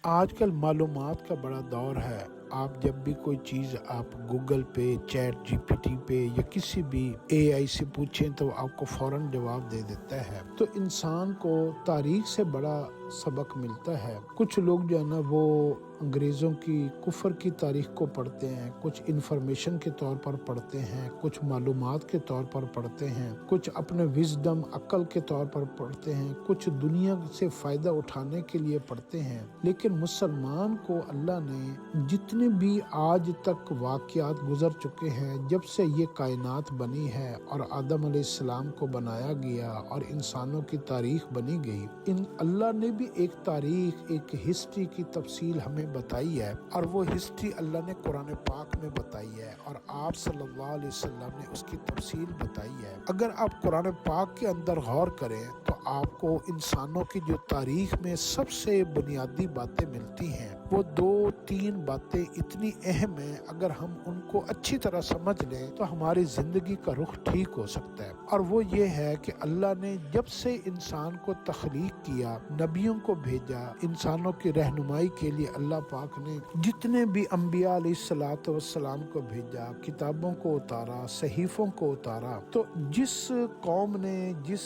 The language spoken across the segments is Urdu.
آج کل معلومات کا بڑا دور ہے۔ آپ جب بھی کوئی چیز آپ گوگل پہ، چیٹ جی پی ٹی پہ یا کسی بھی اے آئی سے پوچھیں تو آپ کو فوراً جواب دے دیتا ہے۔ تو انسان کو تاریخ سے بڑا سبق ملتا ہے۔ کچھ لوگ جو ہے نا وہ انگریزوں کی کفر کی تاریخ کو پڑھتے ہیں، کچھ انفارمیشن کے طور پر پڑھتے ہیں، کچھ معلومات کے طور پر پڑھتے ہیں، کچھ اپنے وزڈم عقل کے طور پر پڑھتے ہیں، کچھ دنیا سے فائدہ اٹھانے کے لیے پڑھتے ہیں۔ لیکن مسلمان کو اللہ نے جتنے بھی آج تک واقعات گزر چکے ہیں، جب سے یہ کائنات بنی ہے اور آدم علیہ السلام کو بنایا گیا اور انسانوں کی تاریخ بنی گئی، اللہ نے بھی ایک تاریخ، ایک ہسٹری کی تفصیل ہمیں بتائی ہے، اور وہ ہسٹری اللہ نے قرآن پاک میں بتائی ہے اور آپ صلی اللہ علیہ وسلم نے اس کی تفصیل بتائی ہے۔ اگر آپ قرآن پاک کے اندر غور کریں تو آپ کو انسانوں کی جو تاریخ میں سب سے بنیادی باتیں ملتی ہیں، وہ 2-3 باتیں اتنی اہم ہیں، اگر ہم ان کو اچھی طرح سمجھ لیں تو ہماری زندگی کا رخ ٹھیک ہو سکتا ہے۔ اور وہ یہ ہے کہ اللہ نے جب سے انسان کو تخلیق کیا، نبیوں کو بھیجا، انسانوں کی رہنمائی کے لیے اللہ پاک نے جتنے بھی انبیاء علیہ الصلوۃ والسلام کو بھیجا، کتابوں کو اتارا، صحیفوں کو اتارا، تو جس قوم نے، جس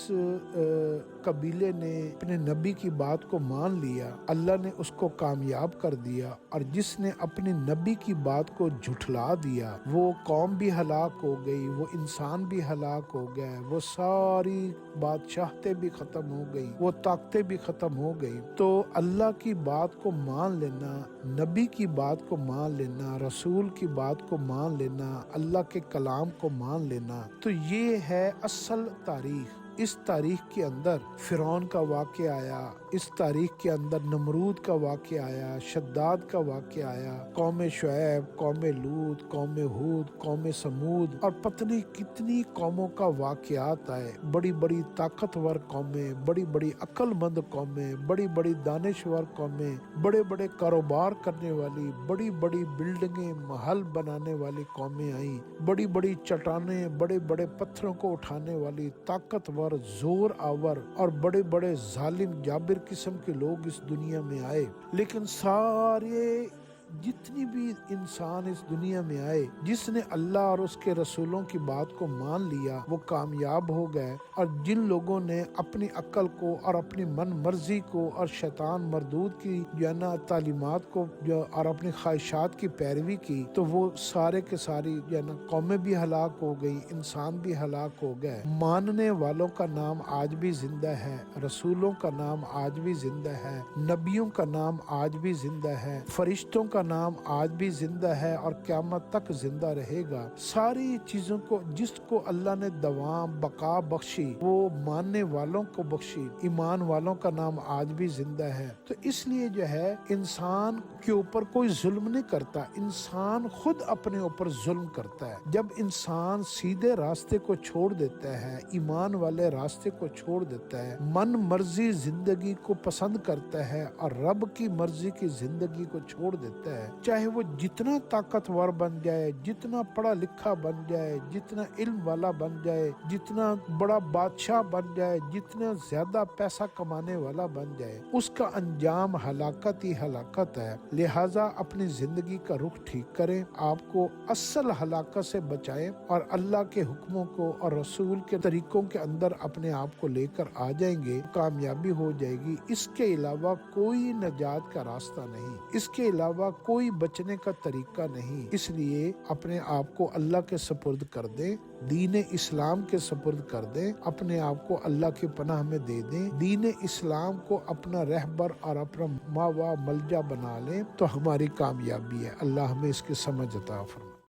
قبیلے نے اپنے نبی کی بات کو مان لیا، اللہ نے اس کو کامیاب کر دیا، اور جس نے اپنی نبی کی بات کو جھٹلا دیا، وہ قوم بھی ہلاک ہو گئی، وہ انسان بھی ہلاک ہو گئے، وہ ساری بادشاہتیں بھی ختم ہو گئی، وہ طاقتیں بھی ختم ہو گئی۔ تو اللہ کی بات کو مان لینا، نبی کی بات کو مان لینا، رسول کی بات کو مان لینا، اللہ کے کلام کو مان لینا، تو یہ ہے اصل تاریخ۔ اس تاریخ کے اندر فرعون کا واقعہ آیا، اس تاریخ کے اندر نمرود کا واقعہ آیا، شداد کا واقعہ آیا، قوم شعیب، قوم لوط، قوم ہود، قوم سمود، اور پتہ نہیں کتنی قوموں کا واقعات آئے۔ بڑی بڑی طاقتور قومیں، بڑی بڑی عقل مند قومیں، بڑی بڑی دانشور قومیں، بڑے بڑے کاروبار کرنے والی، بڑی بڑی بلڈنگیں، محل بنانے والی قومیں آئیں، بڑی بڑی چٹانیں، بڑے بڑے پتھروں کو اٹھانے والی طاقتور، زور آور اور بڑے بڑے ظالم جابر قسم کے لوگ اس دنیا میں آئے۔ لیکن سارے جتنی بھی انسان اس دنیا میں آئے، جس نے اللہ اور اس کے رسولوں کی بات کو مان لیا، وہ کامیاب ہو گئے، اور جن لوگوں نے اپنی عقل کو اور اپنی من مرضی کو اور شیطان مردود کی تعلیمات کو اور اپنی خواہشات کی پیروی کی، تو وہ سارے کے ساری قومیں بھی ہلاک ہو گئی، انسان بھی ہلاک ہو گئے۔ ماننے والوں کا نام آج بھی زندہ ہے، رسولوں کا نام آج بھی زندہ ہے، نبیوں کا نام آج بھی زندہ ہے، فرشتوں کا نام آج بھی زندہ ہے اور قیامت تک زندہ رہے گا۔ ساری چیزوں کو جس کو اللہ نے دوام بقا بخشی، وہ ماننے والوں کو بخشی، ایمان والوں کا نام آج بھی زندہ ہے۔ تو اس لیے جو ہے انسان کے اوپر کوئی ظلم نہیں کرتا، انسان خود اپنے اوپر ظلم کرتا ہے۔ جب انسان سیدھے راستے کو چھوڑ دیتا ہے، ایمان والے راستے کو چھوڑ دیتا ہے، من مرضی زندگی کو پسند کرتا ہے اور رب کی مرضی کی زندگی کو چھوڑ دیتا ہے، چاہے وہ جتنا طاقتور بن جائے، جتنا پڑھا لکھا بن جائے، جتنا علم والا بن جائے، جتنا بڑا بادشاہ بن جائے، جتنا زیادہ پیسہ کمانے والا بن جائے، اس کا انجام ہلاکت ہی ہلاکت ہے۔ لہٰذا اپنی زندگی کا رخ ٹھیک کریں، آپ کو اصل ہلاکت سے بچائیں، اور اللہ کے حکموں کو اور رسول کے طریقوں کے اندر اپنے آپ کو لے کر آ جائیں گے، کامیابی ہو جائے گی۔ اس کے علاوہ کوئی نجات کا راستہ نہیں، اس کے علاوہ کوئی بچنے کا طریقہ نہیں۔ اس لیے اپنے آپ کو اللہ کے سپرد کر دیں، دین اسلام کے سپرد کر دیں، اپنے آپ کو اللہ کی پناہ میں دے دیں، دین اسلام کو اپنا رہبر اور اپنا ماوا ملجا بنا لیں، تو ہماری کامیابی ہے۔ اللہ ہمیں اس کی سمجھ عطا فرمائے۔